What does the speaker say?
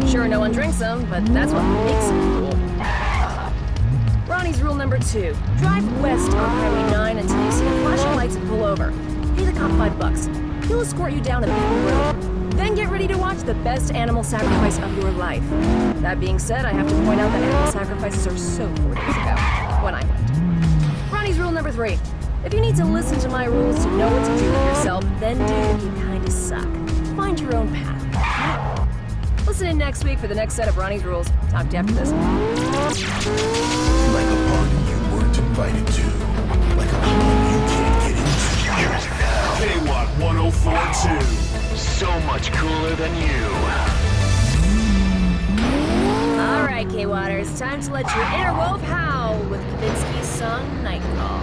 Sure, no one drinks them, but that's what makes them cool. Ronnie's rule number 2. Drive west on Highway 9 until you see the flashing lights and pull over. Pay the cop $5. He'll escort you down a beaten road. Then get ready to watch the best animal sacrifice of your life. That being said, I have to point out that animal sacrifices are so 4 days ago, when I went. Ronnie's rule number 3. If you need to listen to my rules to know what to do with yourself, then dude, you kinda suck. Find your own path. Listen in next week for the next set of Ronnie's rules. Talk to you after this. Like a party you weren't invited to. Like a club you can't get into. K-Watt 1042. So much cooler than you. Alright, K-Waters, time to let your inner wolf howl with Kavinsky's song Night Call.